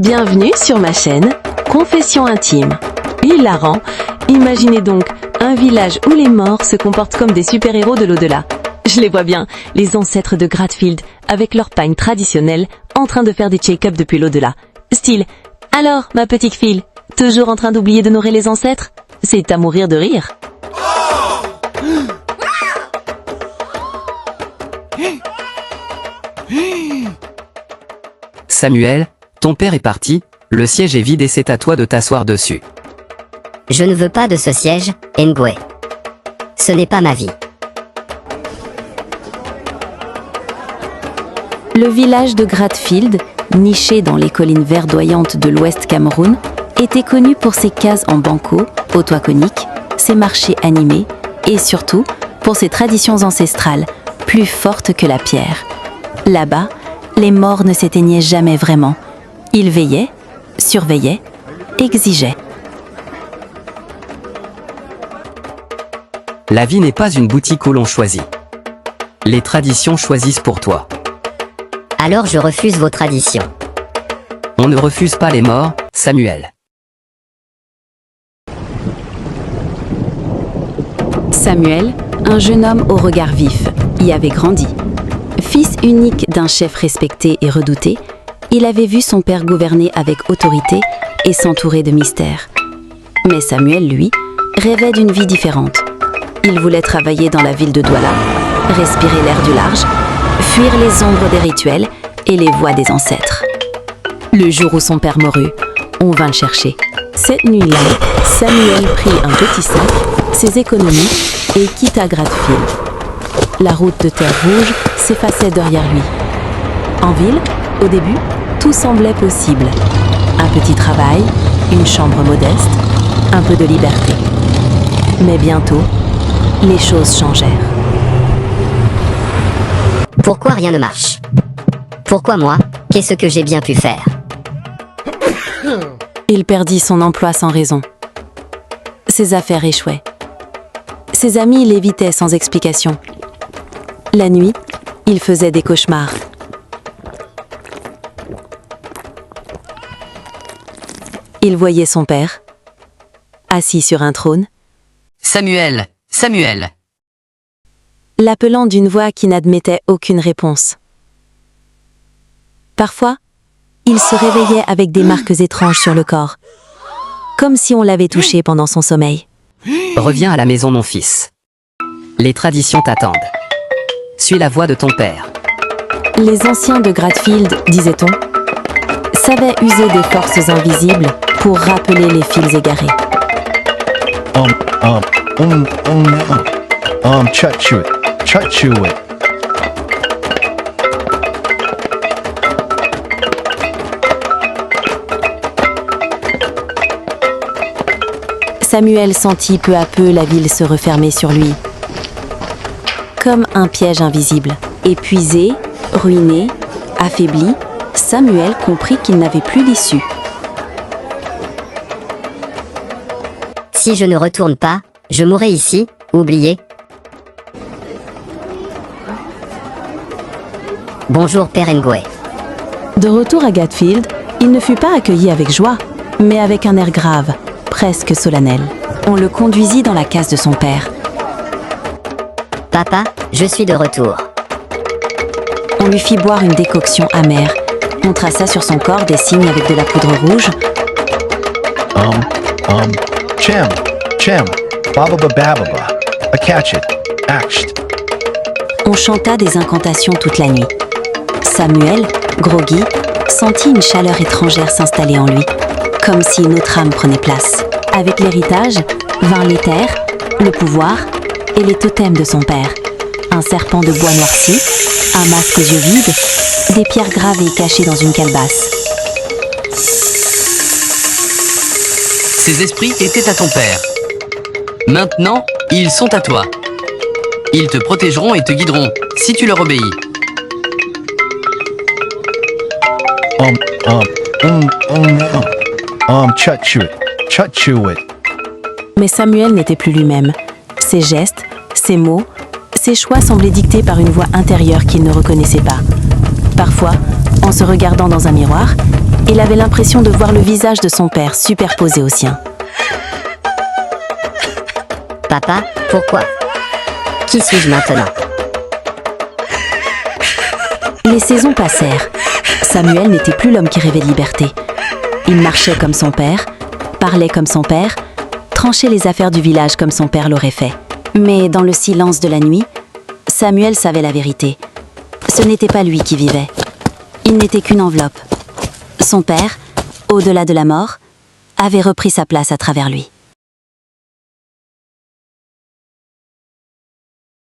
Bienvenue sur ma chaîne Confessions intimes. Hilarant, imaginez donc un village où les morts se comportent comme des super-héros de l'au-delà. Je les vois bien, les ancêtres de Gradfield, avec leur pagne traditionnelle, en train de faire des check-up depuis l'au-delà. Style, alors ma petite fille, toujours en train d'oublier d'honorer les ancêtres? C'est à mourir de rire. Samuel, ton père est parti, le siège est vide et c'est à toi de t'asseoir dessus. Je ne veux pas de ce siège, Ngwe. Ce n'est pas ma vie. Le village de Gradfield, niché dans les collines verdoyantes de l'Ouest Cameroun, était connu pour ses cases en banco, au toit conique, ses marchés animés et surtout pour ses traditions ancestrales, plus fortes que la pierre. Là-bas, les morts ne s'éteignaient jamais vraiment. Ils veillaient, surveillaient, exigeaient. La vie n'est pas une boutique où l'on choisit. Les traditions choisissent pour toi. Alors je refuse vos traditions. On ne refuse pas les morts, Samuel. Samuel, un jeune homme au regard vif, y avait grandi. Fils unique d'un chef respecté et redouté, il avait vu son père gouverner avec autorité et s'entourer de mystères. Mais Samuel, lui, rêvait d'une vie différente. Il voulait travailler dans la ville de Douala, respirer l'air du large, fuir les ombres des rituels et les voix des ancêtres. Le jour où son père mourut, on vint le chercher. Cette nuit-là, Samuel prit un petit sac, ses économies et quitta Gradfield. La route de terre rouge s'effaçait derrière lui. En ville, au début, tout semblait possible. Un petit travail, une chambre modeste, un peu de liberté. Mais bientôt, les choses changèrent. Pourquoi rien ne marche? Pourquoi moi? Qu'est-ce que j'ai bien pu faire? Il perdit son emploi sans raison. Ses affaires échouaient. Ses amis l'évitaient sans explication. La nuit, il faisait des cauchemars. Il voyait son père, assis sur un trône, Samuel, Samuel. l'appelant d'une voix qui n'admettait aucune réponse. Parfois, il se réveillait avec des marques étranges sur le corps, comme si on l'avait touché pendant son sommeil. Reviens à la maison, mon fils. Les traditions t'attendent. Suis la voix de ton père. Les anciens de Gradfield, disait-on, savaient user des forces invisibles pour rappeler les fils égarés. Chut. Samuel sentit peu à peu la ville se refermer sur lui, comme un piège invisible. Épuisé, ruiné, affaibli, Samuel comprit qu'il n'avait plus d'issue. Si je ne retourne pas, je mourrai ici, oublié. Bonjour Père Ngwe. De retour à Gradfield, il ne fut pas accueilli avec joie, mais avec un air grave, presque solennel. On le conduisit dans la case de son père. Papa, je suis de retour. On lui fit boire une décoction amère. On traça sur son corps des signes avec de la poudre rouge. Chem, bababa, a catch it, axt. On chanta des incantations toute la nuit. Samuel, groggy, sentit une chaleur étrangère s'installer en lui, comme si une autre âme prenait place. Avec l'héritage, vint l'éther, le pouvoir et les totems de son père. Un serpent de bois noirci, un masque aux yeux vides, des pierres gravées cachées dans une calebasse. Ces esprits étaient à ton père. Maintenant, ils sont à toi. Ils te protégeront et te guideront, si tu leur obéis. Chut. Mais Samuel n'était plus lui-même. Ses gestes, ses mots, ses choix semblaient dictés par une voix intérieure qu'il ne reconnaissait pas. Parfois, en se regardant dans un miroir, Il avait l'impression de voir le visage de son père superposé au sien. Papa, pourquoi? Qui suis-je maintenant? Les saisons passèrent. Samuel n'était plus l'homme qui rêvait de liberté. Il marchait comme son père, parlait comme son père, tranchait les affaires du village comme son père l'aurait fait. Mais dans le silence de la nuit, Samuel savait la vérité. Ce n'était pas lui qui vivait. Il n'était qu'une enveloppe. Son père, au-delà de la mort, avait repris sa place à travers lui.